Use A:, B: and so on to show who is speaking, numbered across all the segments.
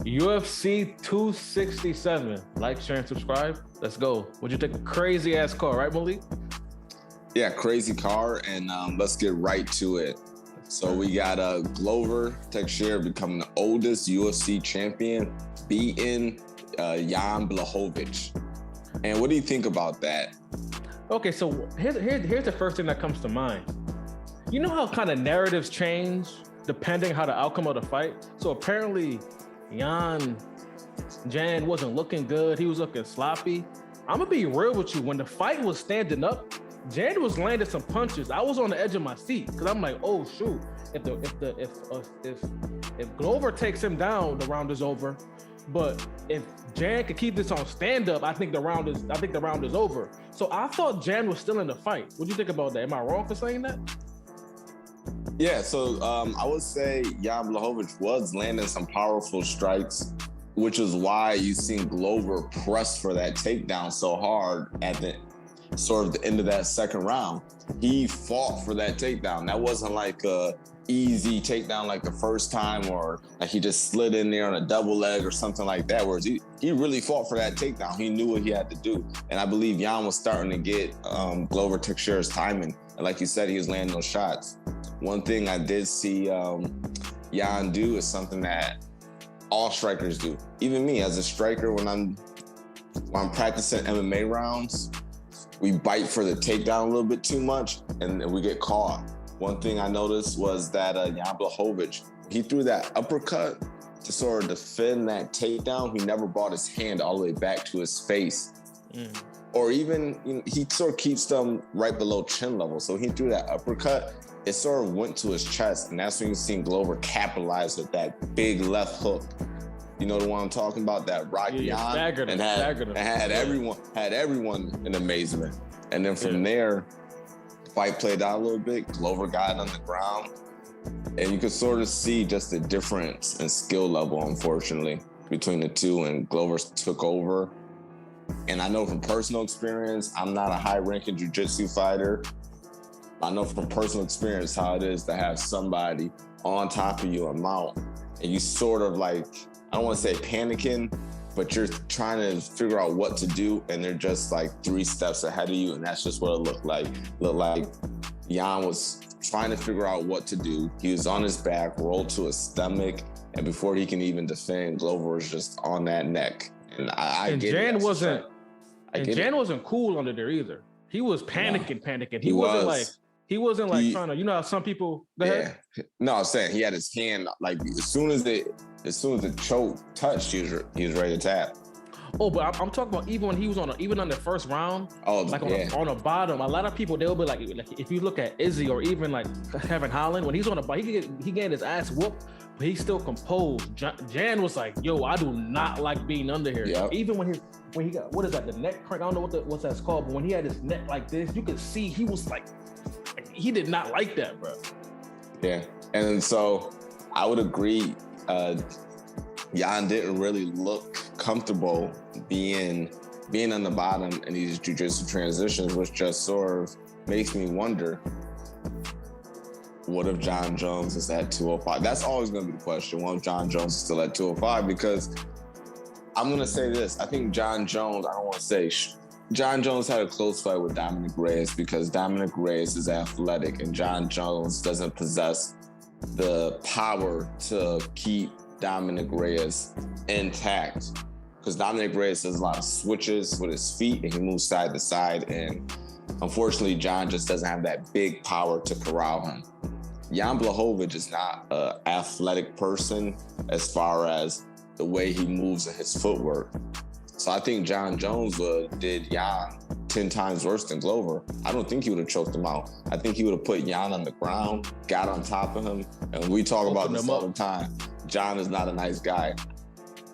A: UFC 267. Like, share, and subscribe. Let's go. Would you take a crazy ass car, right, Malik?
B: Yeah, crazy car, and let's get right to it. So we got Glover Teixeira becoming the oldest UFC champion, beating Jan Blachowicz. And what do you think about that?
A: Okay, so here's the first thing that comes to mind. You know how kind of narratives change depending how the outcome of the fight? So apparently Jan wasn't looking good. He was looking sloppy. I'm gonna be real with you. When the fight was standing up, Jan was landing some punches. I was on the edge of my seat because I'm like, oh shoot! If Glover takes him down, the round is over. But if Jan could keep this on stand up, I think the round is over. So I thought Jan was still in the fight. What do you think about that? Am I wrong for saying that?
B: Yeah, so I would say Jan Blachowicz was landing some powerful strikes, which is why you seen Glover press for that takedown so hard at the sort of the end of that second round. He fought for that takedown. That wasn't like a easy takedown like the first time, or like he just slid in there on a double leg or something like that. Whereas he really fought for that takedown. He knew what he had to do. And I believe Jan was starting to get Glover Teixeira's timing. And like you said, he was landing those shots. One thing I did see Jan do is something that all strikers do. Even me as a striker, when I'm practicing MMA rounds, we bite for the takedown a little bit too much and we get caught. One thing I noticed was that Jan Blachowicz, he threw that uppercut to sort of defend that takedown. He never brought his hand all the way back to his face. Or even, he sort of keeps them right below chin level. So he threw that uppercut, it sort of went to his chest. And that's when you seen Glover capitalize with that big left hook. You know the one I'm talking about, that rock Jan, and had everyone in amazement. And then from there, the fight played out a little bit. Glover got on the ground, and you could sort of see just the difference in skill level, unfortunately, between the two. And Glover took over. And I know from personal experience, I'm not a high-ranking jiu-jitsu fighter. I know from personal experience how it is to have somebody on top of you, a mount, and you sort of like, I don't want to say panicking, but you're trying to figure out what to do, and they're just like 3 steps ahead of you, and that's just what it looked like. Looked like Jan was trying to figure out what to do. He was on his back, rolled to his stomach, and before he can even defend, Glover was just on that neck. And
A: Jan wasn't cool under there either. He was panicking. He wasn't like trying to, you know how some people. Go ahead.
B: No, I'm saying he had his hand like as soon as the choke touched, he was ready to tap.
A: Oh, but I'm talking about even when he was on the first round. Oh, like on the bottom, a lot of people they'll be like if you look at Izzy or even like Kevin Holland, when he's on the bottom, he getting his ass whooped, but he's still composed. Jan was like, "Yo, I do not like being under here." Yep. Even when he got, what is that, the neck crank? I don't know what's that's called, but when he had his neck like this, you could see he was like, he did not like that, bro.
B: Yeah, and so I would agree. Jan didn't really look comfortable being on the bottom in these jiu-jitsu transitions, which just sort of makes me wonder, what if Jon Jones is at 205? That's always going to be the question. What if Jon Jones is still at 205? Because I'm going to say this. I think Jon Jones, I don't want to say Jon Jones had a close fight with Dominic Reyes because Dominic Reyes is athletic and Jon Jones doesn't possess the power to keep Dominic Reyes intact, because Dominic Reyes does a lot of switches with his feet and he moves side to side, and unfortunately Jon just doesn't have that big power to corral him. Jan Blachowicz is not an athletic person as far as the way he moves and his footwork. So I think Jon Jones did Jan 10 times worse than Glover. I don't think he would have choked him out. I think he would have put Jan on the ground, got on top of him, and we talk about this all the time. Jon is not a nice guy.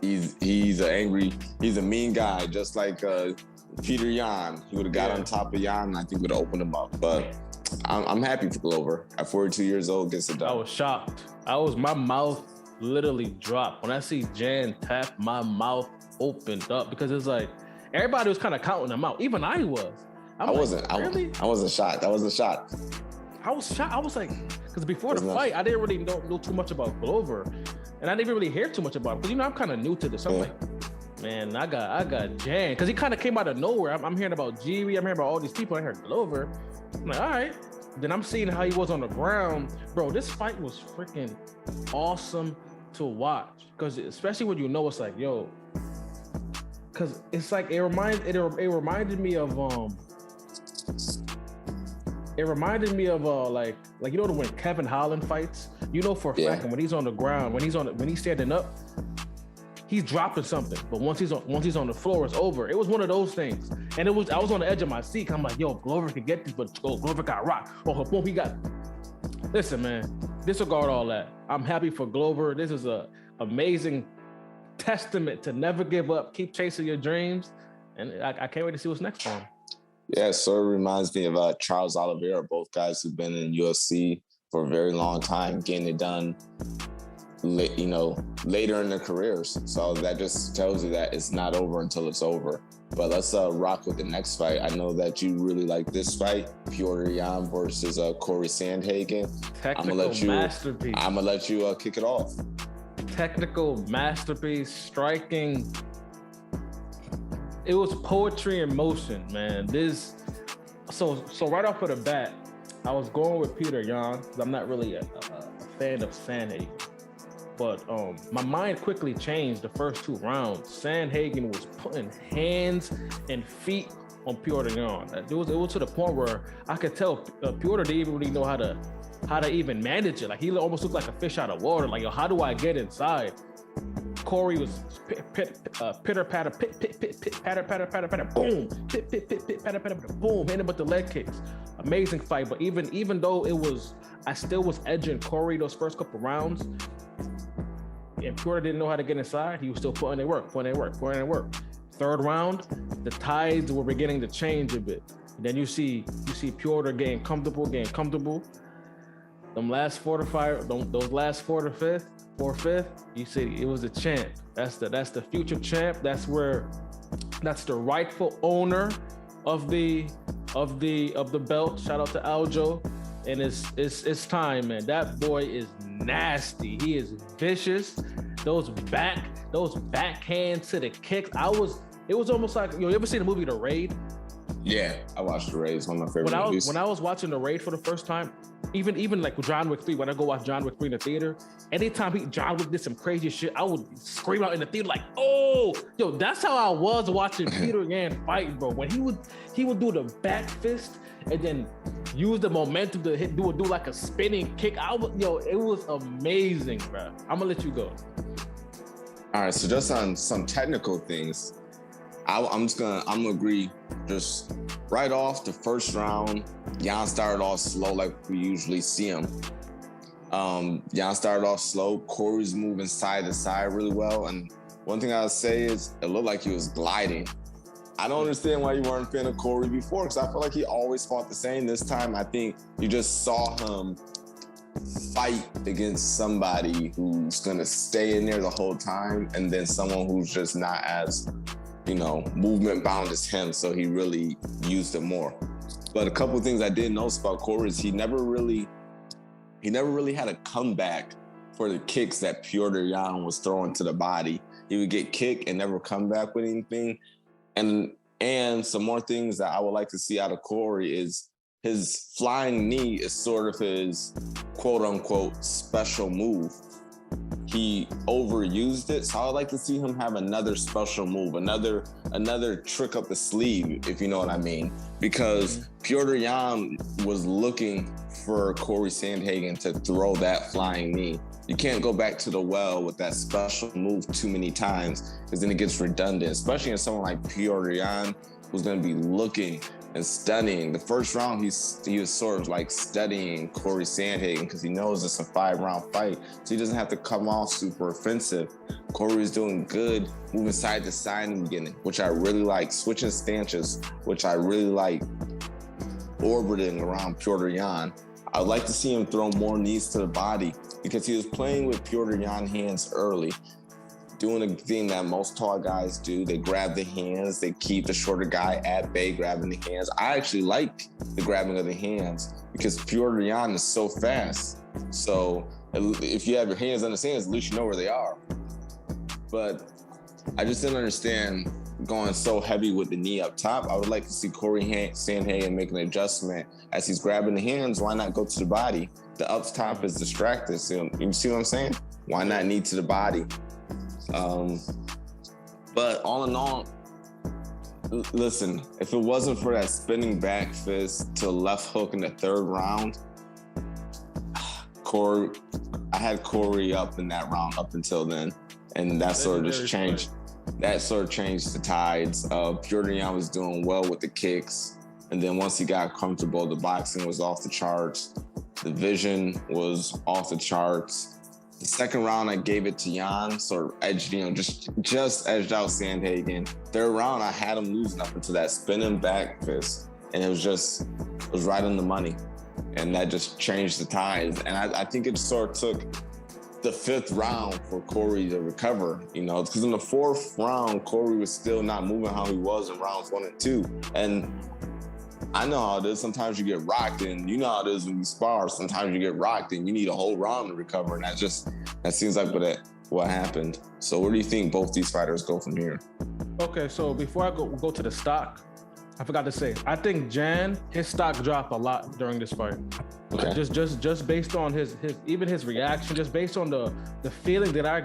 B: He's a mean guy, just like Peter Yan. He would have got on top of Yan, and I think would have opened him up. But I'm happy for Glover. At 42 years old, gets it done.
A: I was shocked. My mouth literally dropped. When I see Jan tap, my mouth opened up because it's like, everybody was kind of counting him out. Even I was. I wasn't shocked. I was shocked. I was like, because before the fight, I didn't really know too much about Glover. and I didn't really hear too much about it because I'm kind of new to this. I'm like, man, I got Jan because he kind of came out of nowhere. I'm hearing about Jiri, I'm hearing about all these people. I heard Glover. I'm like, all right. Then I'm seeing how he was on the ground, bro. This fight was freaking awesome to watch because especially when it's like, yo, because it's like it reminded me of like when Kevin Holland fights, for a fact, and when he's on the ground, when he's standing up, he's dropping something, but once he's on the floor, it's over. It was one of those things, and I was on the edge of my seat. I'm like, yo, Glover could get this, but Glover got rocked. Oh, boom, he got. Listen, man, disregard all that. I'm happy for Glover. This is a amazing testament to never give up, keep chasing your dreams, and I can't wait to see what's next for him.
B: Yeah, so it reminds me of Charles Oliveira, both guys who've been in UFC for a very long time, getting it done, later in their careers. So that just tells you that it's not over until it's over. But let's rock with the next fight. I know that you really like this fight, Petr Yan versus Corey Sandhagen.
A: Masterpiece.
B: I'm gonna let you kick it off.
A: Technical masterpiece, striking. It was poetry in motion, man. So right off of the bat, I was going with Petr Yan because I'm not really a fan of Sandhagen. But my mind quickly changed the first 2 rounds. Sandhagen was putting hands and feet on Petr Yan. It was to the point where I could tell Petr didn't even really know how to even manage it. Like he almost looked like a fish out of water. Like, yo, how do I get inside? Corey was pitter patter, patter, boom, patter, boom, hitting him with the leg kicks. Amazing fight, but even though I still was edging Corey those first couple rounds, and Petr didn't know how to get inside, he was still putting in work. Third round, the tides were beginning to change a bit. And then you see Petr getting comfortable. Them last 4 to 5, those last 4 to 5th, you see it was a champ. That's the future champ. That's the rightful owner of the belt. Shout out to Aljo. And it's time, man. That boy is nasty. He is vicious. Those backhands to the kicks. It was almost like, you ever seen the movie The Raid?
B: Yeah, I watched The Raid. It's one of my favorite movies.
A: When I was watching The Raid for the first time, even like with John Wick 3, when I go watch John Wick 3 in the theater, anytime John Wick did some crazy shit, I would scream out in the theater like, oh, yo, that's how I was watching Petr Yan fight, bro. When he would do the back fist and then use the momentum to do like a spinning kick. It was amazing, bro. I'm gonna let you go.
B: All right, so just on some technical things, I'm gonna agree. Just right off the first round, Yan started off slow like we usually see him. Yan started off slow. Corey's moving side to side really well, and one thing I'll say is it looked like he was gliding. I don't understand why you weren't a fan of Corey before, because I feel like he always fought the same. This time, I think you just saw him fight against somebody who's gonna stay in there the whole time, and then someone who's just not as, movement bound as him. So he really used it more. But a couple of things I did notice about Corey is he never really had a comeback for the kicks that Petr Yan was throwing to the body. He would get kicked and never come back with anything. And some more things that I would like to see out of Corey is his flying knee is sort of his quote unquote special move. He overused it, so I would like to see him have another special move, another trick up the sleeve, if you know what I mean. Because Petr Yan was looking for Corey Sandhagen to throw that flying knee. You can't go back to the well with that special move too many times, because then it gets redundant, especially in someone like Petr Yan, who's going to be looking and studying. The first round, he was sort of like studying Corey Sandhagen because he knows it's a 5-round fight, so he doesn't have to come off super offensive. Corey was doing good, moving side to side in the beginning, which I really like, switching stances, which I really like, orbiting around Petr Yan. I'd like to see him throw more knees to the body because he was playing with Petr Yan hands early, doing a thing that most tall guys do. They grab the hands, they keep the shorter guy at bay, grabbing the hands. I actually like the grabbing of the hands because Petr Yan is so fast. So if you have your hands on the sands, at least you know where they are. But I just didn't understand going so heavy with the knee up top. I would like to see Corey Sandhagen make an adjustment as he's grabbing the hands. Why not go to the body? The up top is distracted. So you see what I'm saying? Why not knee to the body? But all in all, listen, if it wasn't for that spinning back fist to left hook in the third round, I had Corey up in that round up until then. And that sort of just changed. That sort of changed the tides. Petr Yan was doing well with the kicks. And then once he got comfortable, the boxing was off the charts. The vision was off the charts. The second round, I gave it to Yan, sort of edged, just edged out Sandhagen. Third round, I had him losing up into that spinning back fist. And it was right on the money. And that just changed the tides. And I think it sort of took the fifth round for Corey to recover, because in the fourth round, Corey was still not moving how he was in rounds 1 and 2. And I know how it is. Sometimes you get rocked, and you know how it is when you spar. Sometimes you get rocked, and you need a whole round to recover. And that seems like what happened. So where do you think both these fighters go from here?
A: Okay, so before I go to the stock, I forgot to say, I think Jan, his stock dropped a lot during this fight. Okay. Just based on his reaction, just based on the feeling that I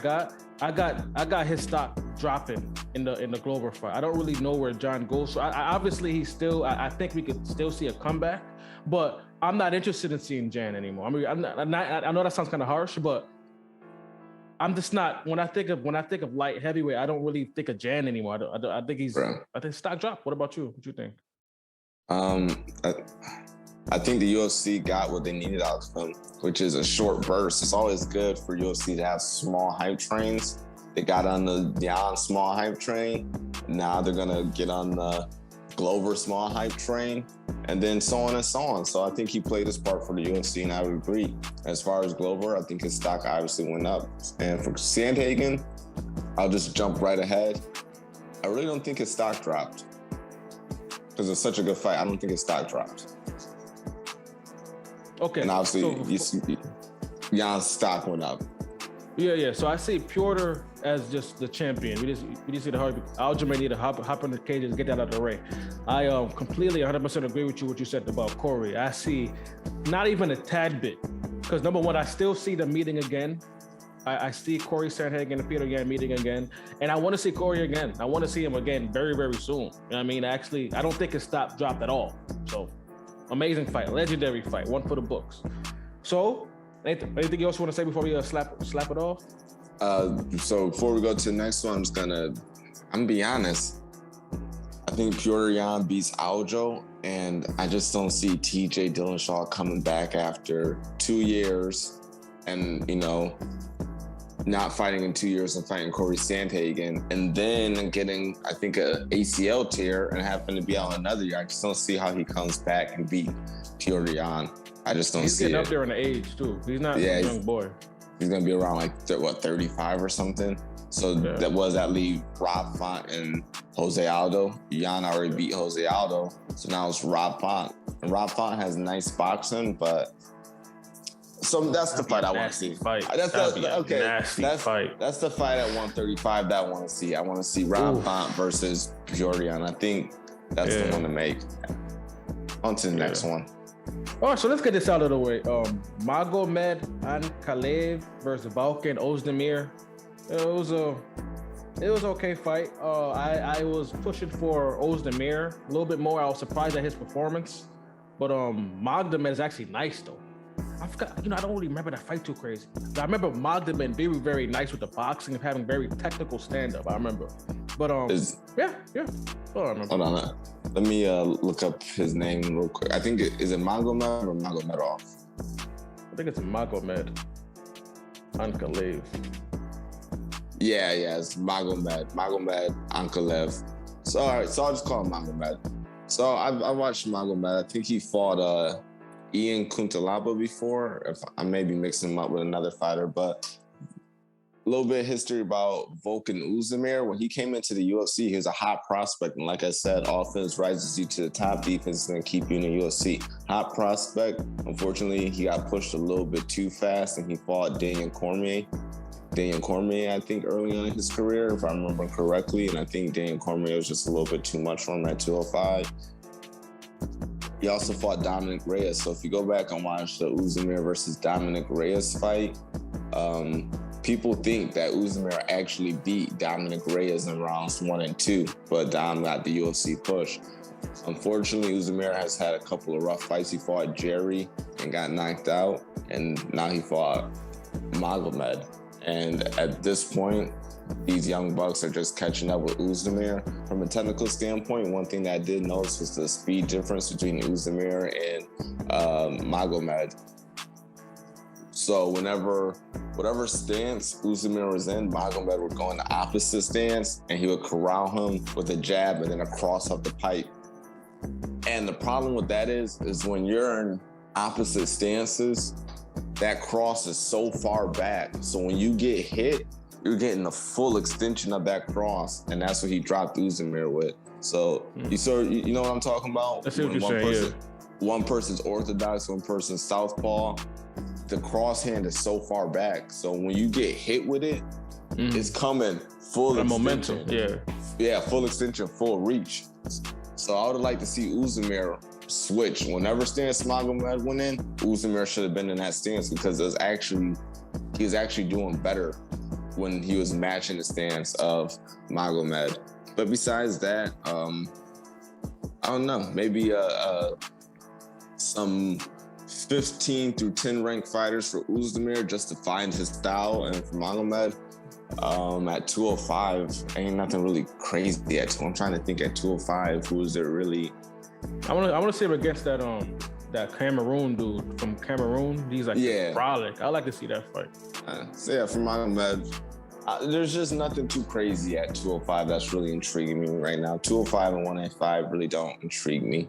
A: got his stock dropping in the Glover fight. I don't really know where Jan goes. So obviously I think we could still see a comeback, but I'm not interested in seeing Jan anymore. I mean, I know that sounds kind of harsh, but I'm just not. When I think of light heavyweight, I don't really think of Jan anymore. I think I think stock dropped. What about you? What do you think?
B: I think the UFC got what they needed out of him, which is a short burst. It's always good for UFC to have small hype trains. They got on the Yan small hype train. Now they're gonna get on the Glover small hype train, and then so on and so on. So I think he played his part for the UFC, and I would agree. As far as Glover, I think his stock obviously went up. And for Sandhagen, I'll just jump right ahead. I really don't think his stock dropped. Because it's such a good fight, I don't think his stock dropped.
A: Okay.
B: And obviously, Jan's stock went up.
A: Yeah. So I see Piotr as just the champion. We just see the hard. Aljamain need to hop in the cage and get that out of the way. I completely 100% agree with you what you said about Corey. I see not even a tad bit, because number one, I still see them meeting again. I see Corey Sandhagen and Petr Yan meeting again, and I want to see Corey again. I want to see him again very, very soon. You know what I mean? Actually, I don't think his stock dropped at all. So, amazing fight, legendary fight, one for the books. So, anything else you want to say before we slap it off?
B: So before we go to the next one, I'm gonna be honest. I think Petr Yan beats Aljo, and I just don't see TJ Dillashaw coming back after 2 years and, not fighting in 2 years and fighting Corey Sandhagen, and then getting, I think, a ACL tear and having to be out another year. I just don't see how he comes back and beat Petr Yan. I just don't see it.
A: He's getting up there in the age, too. He's not a young boy.
B: He's going to be around 35 or something. So that leave Rob Font and Jose Aldo. Yan already beat Jose Aldo. So now it's Rob Font. And Rob Font has nice boxing, but so that's the fight I want to see. That's the fight at 135 that I want to see. I want to see Rob Font versus Petr Yan. I think that's the one to make. On to the next one.
A: All right, so let's get this out of the way. Magomed Ankalaev versus Balkan Ozdemir. It was an okay fight. I was pushing for Ozdemir a little bit more. I was surprised at his performance, but Magomed is actually nice though. I forgot, I don't really remember that fight too crazy. I remember Magomed being very nice with the boxing and having very technical stand-up. I remember, but yeah. Oh, I remember.
B: Hold on, let me look up his name real quick. I think is it Magomed or Magomedov?
A: I think it's Magomed Ankalaev.
B: Yeah, it's Magomed Ankalaev. So all right, so I'll just call him Magomed. So I watched Magomed. I think he fought Ian Kuntalaba before. If I may be mixing him up with another fighter, but A little bit of history about Volkan Oezdemir. When he came into the UFC, he was a hot prospect. And like I said, offense rises you to the top, defense is going to keep you in the UFC. Hot prospect. Unfortunately, he got pushed a little bit too fast and he fought Daniel Cormier, I think, early on in his career, if I remember correctly. And I think Daniel Cormier was just a little bit too much for him at 205. He also fought Dominic Reyes. So if you go back and watch the Oezdemir versus Dominic Reyes fight, people think that Oezdemir actually beat Dominic Reyes in rounds 1 and 2, but Dom got the UFC push. Unfortunately, Oezdemir has had a couple of rough fights. He fought Jerry and got knocked out, and now he fought Magomed. And at this point, these young bucks are just catching up with Oezdemir. From a technical standpoint, one thing that I did notice was the speed difference between Oezdemir and Magomed. So whatever stance Oezdemir was in, Magomed would go in the opposite stance, and he would corral him with a jab and then a cross up the pipe. And the problem with that is when you're in opposite stances, that cross is so far back. So when you get hit, you're getting the full extension of that cross, and that's what he dropped Oezdemir with. So you know what I'm talking about?
A: I see what you're saying.
B: One person's orthodox, one person's southpaw. The cross hand is so far back. So when you get hit with it, it's coming full extension.
A: Momentum,
B: Yeah, full extension, full reach. So I would like to see Oezdemir switch. Whenever stance Magomed went in, Oezdemir should have been in that stance because he was actually doing better when he was matching the stance of Magomed. But besides that, I don't know, maybe some 15 through 10 ranked fighters for Oezdemir just to find his style, and for Magomed at 205 ain't nothing really crazy at 2. I'm trying to think at 205 who is there really.
A: I want to see him against that Cameroon dude from Cameroon. He's like frolic. I like to see that fight.
B: So yeah, for Magomed, there's just nothing too crazy at 205 that's really intriguing me right now. 205 and 185 really don't intrigue me.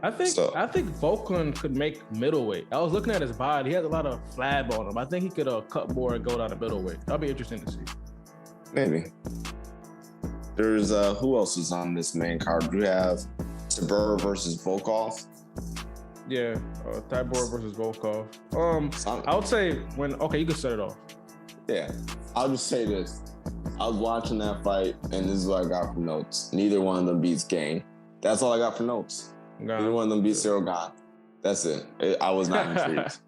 A: I think Volkan could make middleweight. I was looking at his body. He has a lot of flab on him. I think he could cut more and go down to middleweight. That'll be interesting to see.
B: Maybe. There's who else is on this main card? We have Tybura versus Volkov.
A: Yeah, Tybura versus Volkov. I would say you can set it off.
B: Yeah, I'll just say this. I was watching that fight, and this is what I got for notes. Neither one of them beats Gang. That's all I got for notes. Neither one of them beats Cyril Gane. That's it. I was not intrigued.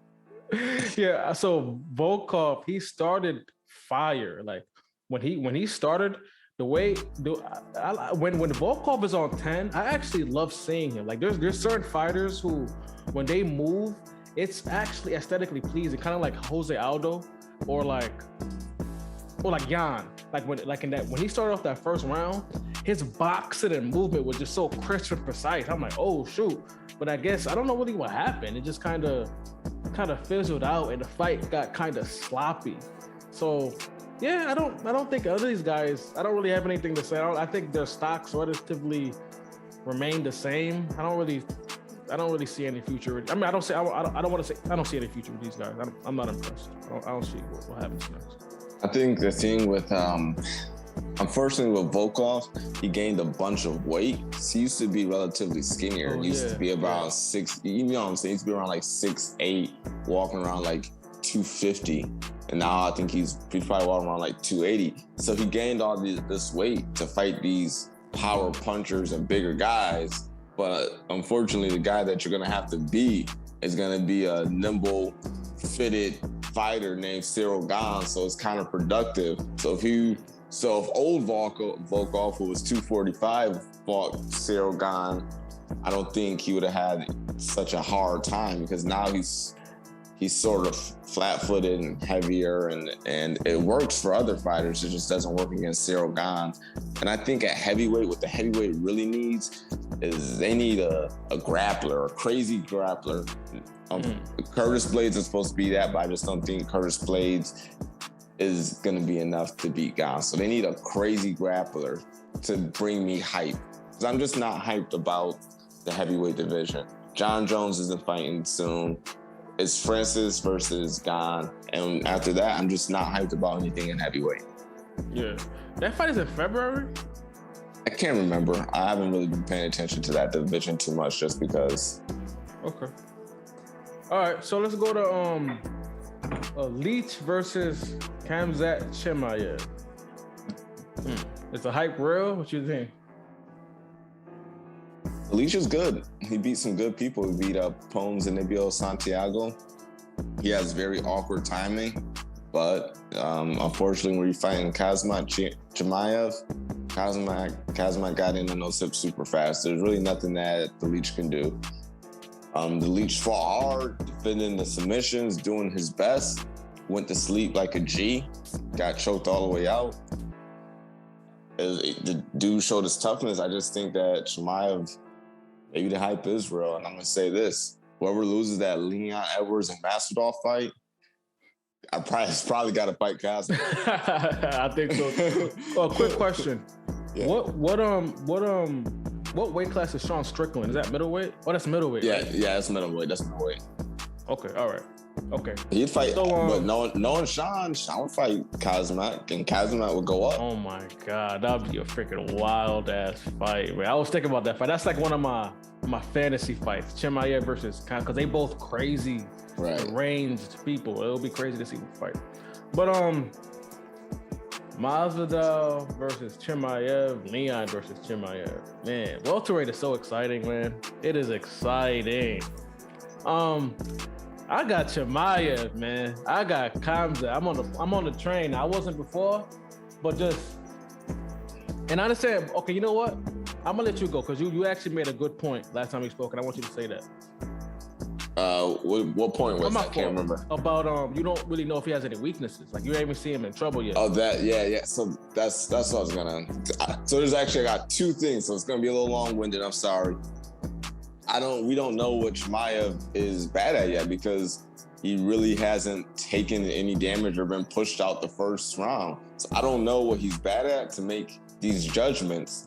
A: Yeah, so Volkov, he started fire. Like when he started, when Volkov is on 10, I actually love seeing him. Like there's certain fighters who, when they move, it's actually aesthetically pleasing, kind of like Jose Aldo or like Jan. When he started off that first round, his boxing and movement was just so crisp and precise. I'm like, oh shoot. But I guess I don't know really what happened. It just kind of fizzled out, and the fight got kind of sloppy. So yeah, I don't think other these guys, I don't really have anything to say. I think their stocks relatively remain the same. I don't really see any future. I mean, I don't see any future with these guys. I'm not impressed. I don't see what happens next.
B: I think the thing with unfortunately with Volkov, he gained a bunch of weight. He used to be relatively skinnier. He used to be about 6, you know what I'm saying? He used to be around like 6'8", walking around like 250. And now I think he's probably walking around like 280. So he gained all this weight to fight these power punchers and bigger guys. But unfortunately, the guy that you're gonna have to be is gonna be a nimble, fitted fighter named Cyril Gane. So it's kind of productive. So if old Volkov, who was 245, fought Cyril Gane, I don't think he would have had such a hard time, because now he's sort of flat-footed and heavier, and it works for other fighters. It just doesn't work against Cyril Gane. And I think at heavyweight, what the heavyweight really needs is they need a grappler, a crazy grappler. Curtis Blades is supposed to be that, but I just don't think Curtis Blades is going to be enough to beat Gane. So they need a crazy grappler to bring me hype, because I'm just not hyped about the heavyweight division. John Jones isn't fighting soon. It's Francis versus Gane. And after that, I'm just not hyped about anything in heavyweight.
A: Yeah. That fight is in February?
B: I can't remember. I haven't really been paying attention to that division too much just because.
A: Okay. All right, so let's go to Leach versus Khamzat Chimaev. Is the hype real? What you think?
B: Leach is good. He beat some good people. He beat up Pones and Nibio Santiago. He has very awkward timing, but unfortunately, when you're fighting Khamzat Chimaev, Khamzat got in and super fast. There's really nothing that the Leach can do. The Leach fought hard, defending the submissions, doing his best. Went to sleep like a G. Got choked all the way out. The dude showed his toughness. I just think that Chimaev, maybe the hype is real. And I'm going to say this. Whoever loses that Leon Edwards and Masvidal fight, I probably got to fight Khamzat.
A: I think so. Oh, quick question. Yeah. What weight class is Sean Strickland? Is that middleweight? Oh, that's middleweight.
B: Yeah,
A: right?
B: Yeah, that's middleweight.
A: Okay, all right. Okay.
B: He'd fight, but knowing Sean would fight Khamzat, and Khamzat would go up.
A: Oh my God, that'd be a freaking wild ass fight, man. I was thinking about that fight. That's like one of my fantasy fights, Chimaev versus Khamzat, because they both crazy, ranged people. It'll be crazy to see them fight. But Masvidal versus Chimaev, Leon versus Chimaev. Man, welterweight is so exciting, man. It is exciting. I got Chimaev, man. I got Khamzat. I'm on the train. I wasn't before, but and I understand. Okay, you know what? I'm gonna let you go because you actually made a good point last time we spoke, and I want you to say that.
B: What point was that? I can't remember.
A: About you don't really know if he has any weaknesses. Like you ain't even see him in trouble yet.
B: Oh, yeah. So that's what I was gonna. So there's actually I got two things. So it's gonna be a little long-winded. I'm sorry. We don't know what Chimaev is bad at yet because he really hasn't taken any damage or been pushed out the first round. So I don't know what he's bad at to make these judgments.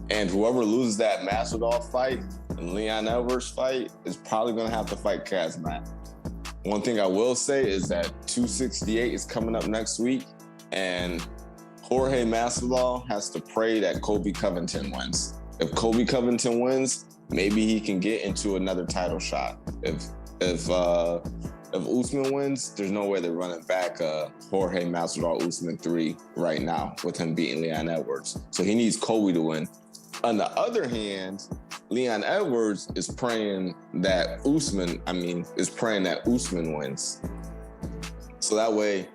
B: And whoever loses that Masvidal fight and Leon Edwards fight is probably going to have to fight Khamzat. One thing I will say is that 268 is coming up next week, and Jorge Masvidal has to pray that Colby Covington wins. If Colby Covington wins, maybe he can get into another title shot. If Usman wins, there's no way they're running back Jorge Masvidal Usman 3 right now with him beating Leon Edwards. So he needs Colby to win. On the other hand, Leon Edwards is praying that Usman wins. So that way,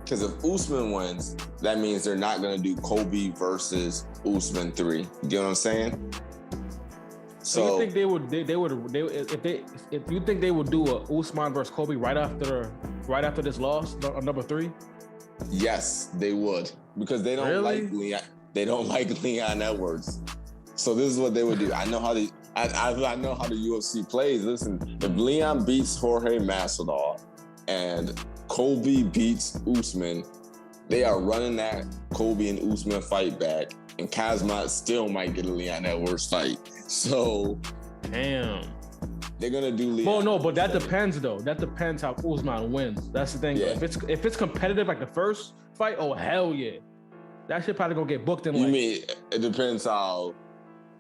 B: because if Usman wins, that means they're not going to do Colby versus Usman 3. You get what I'm saying?
A: So you think they would if you think they would do a Usman versus Colby right after this loss on number 3?
B: Yes, they would, because they don't like Leon. They don't like Leon Edwards. So this is what they would do. I know how the UFC plays. Listen, if Leon beats Jorge Masvidal and Colby beats Usman, they are running that Colby and Usman fight back, and Khamzat still might get a Leon Edwards fight. So,
A: damn,
B: they're gonna do Leon.
A: Well, no, but that depends though. That depends how Usman wins. That's the thing. Yeah. If it's competitive like the first fight, oh hell yeah, that shit probably gonna get booked in.
B: You mean it depends how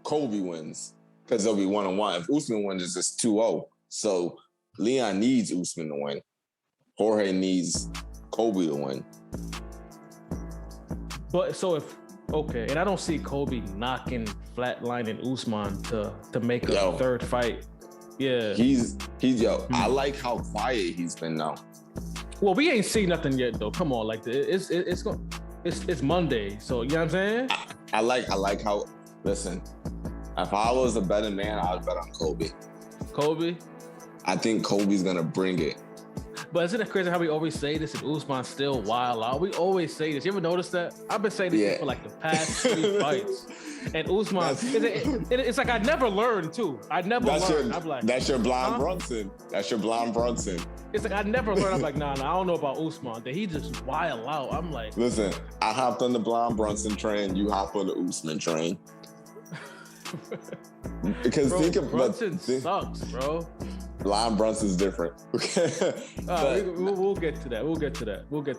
B: Colby wins, because they'll be 1-1. If Usman wins, it's 2-0. So Leon needs Usman to win. Jorge needs Colby to win.
A: But so and I don't see Colby knocking, flatlining Usman to make a third fight. Yeah,
B: he's I like how quiet he's been now.
A: Well, we ain't seen nothing yet though. Come on, like it's Monday, so you know what I'm saying.
B: I like how. Listen, if I was a betting man, I would bet on Colby.
A: Colby?
B: I think Colby's gonna bring it.
A: But isn't it crazy how we always say this and Usman's still wild out? We always say this. You ever notice that? I've been saying this for like the past 3 fights. And Usman, it's like I never learned too. I never learned. I'm like,
B: that's your blind Brunson. That's your blind Brunson.
A: It's like I never learned. I'm like, nah, I don't know about Usman. That he just wild out. I'm like,
B: listen, I hopped on the blind Brunson train. You hop on the Usman train.
A: Because Brunson sucks, bro.
B: Lion Brunson's different.
A: We'll get to that. We'll get to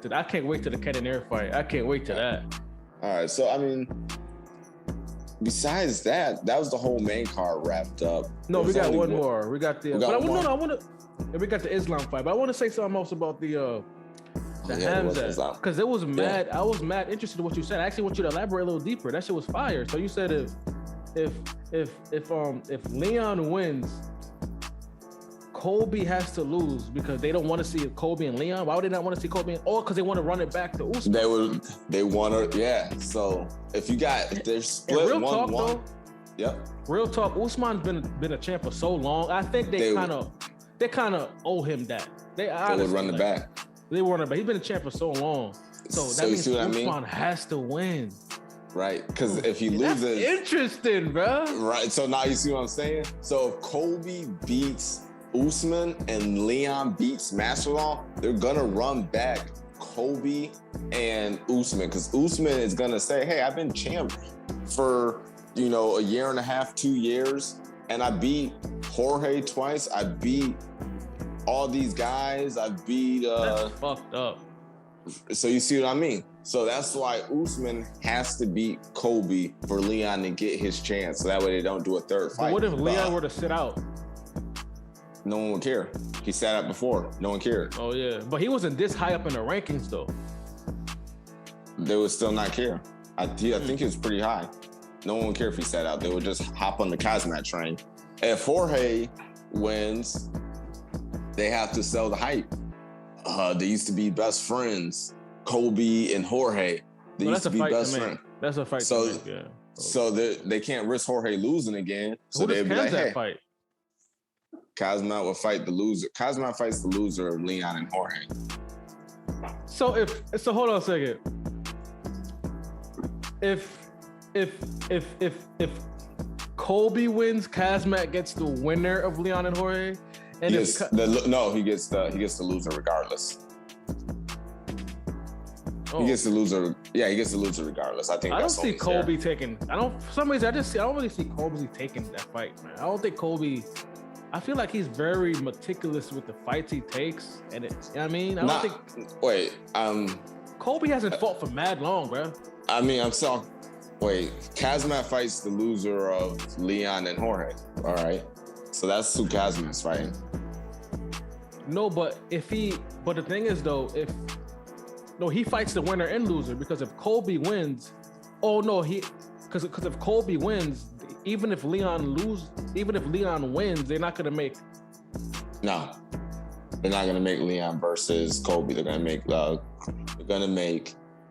A: that. I can't wait to the Ken and Air fight. I can't wait to that.
B: All right. So, I mean, besides that, that was the whole main card wrapped up.
A: No, we got one more. We got the. We got the Islam fight, but I want to say something else about the Hamza, because it was mad. I was mad interested in what you said. I actually want you to elaborate a little deeper. That shit was fire. So you said if Leon wins, Colby has to lose because they don't want to see Colby and Leon. Why would they not want to see Colby? Or because they want to run it back to Usman.
B: They want to, yeah. So if they're split
A: real talk,
B: 1-1.
A: though,
B: Yep.
A: Real talk. Usman's been a champ for so long. I think they kind of owe him that. They
B: would run it back.
A: They want it back. He's been a champ for so long. So that means Usman has to win.
B: Right, because if he loses,
A: that's interesting, bro.
B: Right. So now you see what I'm saying. So if Colby beats Usman and Leon beats Masvidal, they're gonna run back Colby and Usman because Usman is gonna say, "Hey, I've been champ for a year and a half, 2 years, and I beat Jorge twice. I beat all these guys. I beat."
A: That's fucked up.
B: So you see what I mean? So that's why Usman has to beat Colby for Leon to get his chance. So that way they don't do a third fight.
A: But what if Leon were to sit out?
B: No one would care. He sat out before. No one cared.
A: Oh, yeah. But he wasn't this high up in the rankings, though.
B: They would still not care. I think he was pretty high. No one would care if he sat out. They would just hop on the Kazmat train. If Jorge wins, they have to sell the hype. They used to be best friends. Colby and Jorge. They used to be best friends.
A: That's a fight to make, yeah.
B: So they can't risk Jorge losing again. So they'd be like, hey.
A: Fight?
B: Kazmat will fight the loser. Kazmat fights the loser of Leon and Jorge.
A: So hold on a second. If Colby wins, Kazmat gets the winner of Leon and Jorge. And
B: he gets the loser regardless. Oh. He gets the loser. Yeah, he gets the loser regardless. I think.
A: I don't see Colby taking. For some reason, I don't really see Colby taking that fight, man. I don't think Colby. I feel like he's very meticulous with the fights he takes, and I don't think.
B: Wait,
A: Colby hasn't fought for mad long, bro.
B: I mean, Kazmat fights the loser of Leon and Jorge. All right, so that's who Kazmat's fighting.
A: No, but the thing is though, he fights the winner and loser because if Colby wins, because if Colby wins, even if Leon wins, they're not gonna make.
B: No, they're not gonna make Leon versus Colby. They're gonna make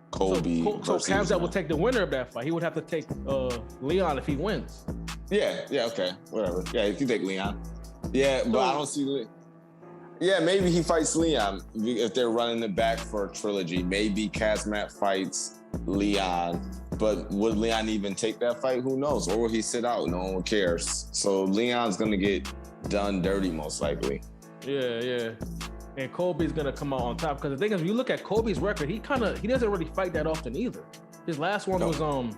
B: Colby.
A: So Kazmat will take the winner of that fight. He would have to take Leon if he wins.
B: Yeah, okay, whatever. Yeah, if you take Leon. Yeah, but I don't see. Yeah, maybe he fights Leon if they're running it back for a trilogy. Maybe Kazmat fights Leon, but would Leon even take that fight? Who knows? Or will he sit out? No one cares. So Leon's gonna get done dirty most likely.
A: Yeah. And Colby's gonna come out on top because the thing is, if you look at Colby's record, he doesn't really fight that often either. His last one was
B: Tyron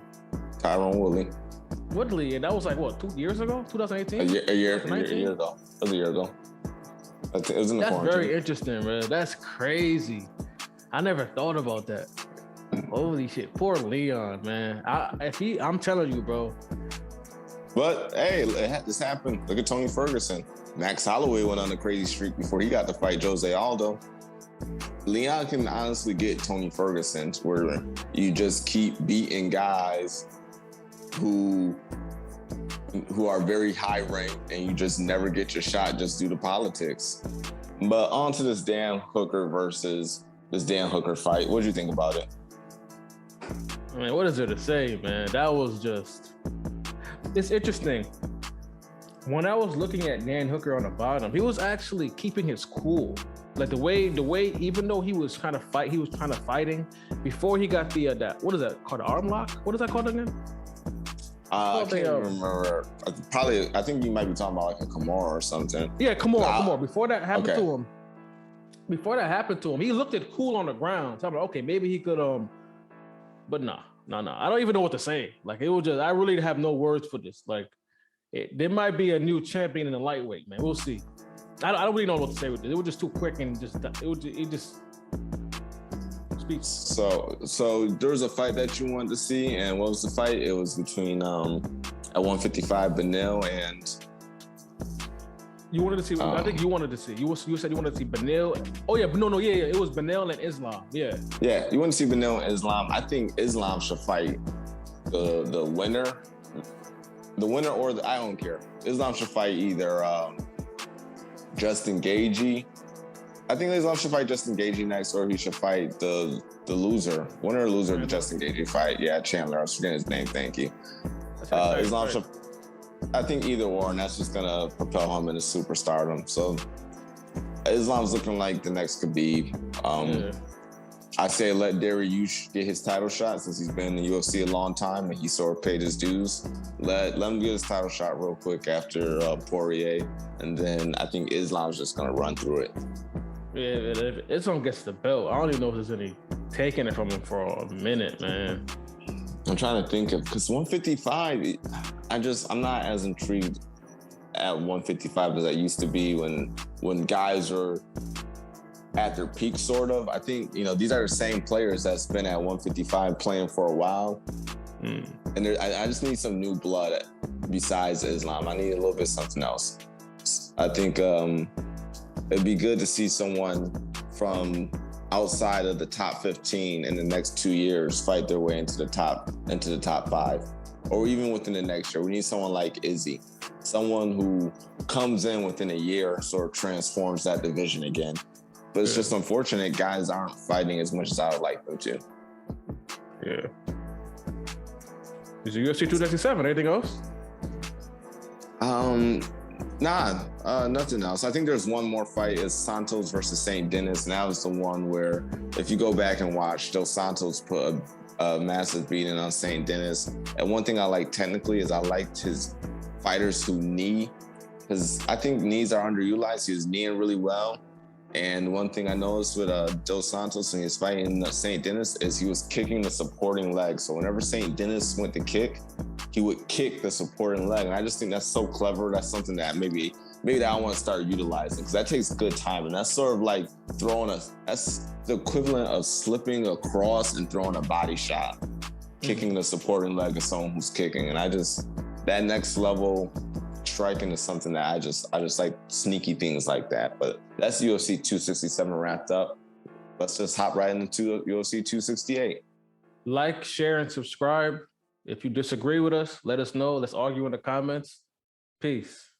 A: Woodley, and that was like what, 2 years ago? 2018?
B: A year ago. It was a year ago. It was in the
A: That's
B: quarantine.
A: very interesting, bro. That's crazy. I never thought about that. Holy shit. Poor Leon, man. I'm telling you, bro.
B: But hey, this happened. Look at Tony Ferguson. Max Holloway went on a crazy streak before he got to fight Jose Aldo. Leon can honestly get Tony Ferguson where you just keep beating guys who are very high ranked and you just never get your shot just due to politics. But on to this Dan Hooker versus this Dan Hooker fight. What did you think about it?
A: I mean, what is there to say, man? That was it's interesting. When I was looking at Dan Hooker on the bottom, he was actually keeping his cool. Like the way, even though he was kind of fighting before he got the what is that called? Arm lock? What is that called again?
B: I can't remember. I think you might be talking about like a Kimura or something.
A: Yeah, Kimura. Before that happened to him, he looked at cool on the ground. So I'm like, okay, maybe he could. But no. I don't even know what to say. Like it was just, I really have no words for this. Like, there might be a new champion in the lightweight, man. We'll see. I don't really know what to say with it. It was just too quick and it just speaks.
B: So there was a fight that you wanted to see, and what was the fight? It was between at 155 Benil and.
A: You wanted to see. I think you wanted to see. You said you wanted to see Benil. Oh yeah, no, yeah. It was Benil and Islam. Yeah.
B: Yeah, you want to see Benil and Islam. I think Islam should fight the winner. The winner I don't care. Islam should fight either Justin Gaethje. I think Islam should fight Justin Gaethje next, or he should fight the loser. Winner or loser of the Justin Gaethje fight. Yeah, Chandler. I was forgetting his name. Thank you. Islam should. I think either or, and that's just gonna propel him into superstardom. So Islam's looking like the next Khabib. I say let Dariush get his title shot since he's been in the UFC a long time and he sort of paid his dues. Let him get his title shot real quick after Poirier, and then I think Islam's just gonna run through it.
A: Yeah, if Islam gets the belt, I don't even know if there's any taking it from him for a minute, man.
B: I'm trying to think of, because 155, I'm not as intrigued at 155 as I used to be when guys are at their peak, sort of. I think, these are the same players that's been at 155 playing for a while. And I just need some new blood besides Islam. I need a little bit of something else. I think it'd be good to see someone from outside of the top 15 in the next 2 years fight their way into the top 5, or even within the next year. We need someone like Izzy, someone who comes in within a year, sort of transforms that division again. But it's just unfortunate guys aren't fighting as much as I would like them to.
A: Yeah. Is it UFC 267? Anything else?
B: Nothing else. I think there's one more fight. Is Santos versus St. Denis, and that was the one where, if you go back and watch, Dos Santos put a massive beating on St. Denis. And one thing I like technically is I liked his fighters who knee, because I think knees are underutilized. He was kneeing really well. And one thing I noticed with Dos Santos when he was fighting St. Denis is he was kicking the supporting leg. So whenever St. Denis went to kick, he would kick the supporting leg. And I just think that's so clever. That's something that maybe that I want to start utilizing, because that takes good time. And that's sort of like that's the equivalent of slipping across and throwing a body shot, kicking the supporting leg of someone who's kicking. And that next level striking is something that I just like sneaky things like that. But that's UFC 267 wrapped up. Let's just hop right into UFC 268.
A: Like, share, and subscribe. If you disagree with us, let us know. Let's argue in the comments. Peace.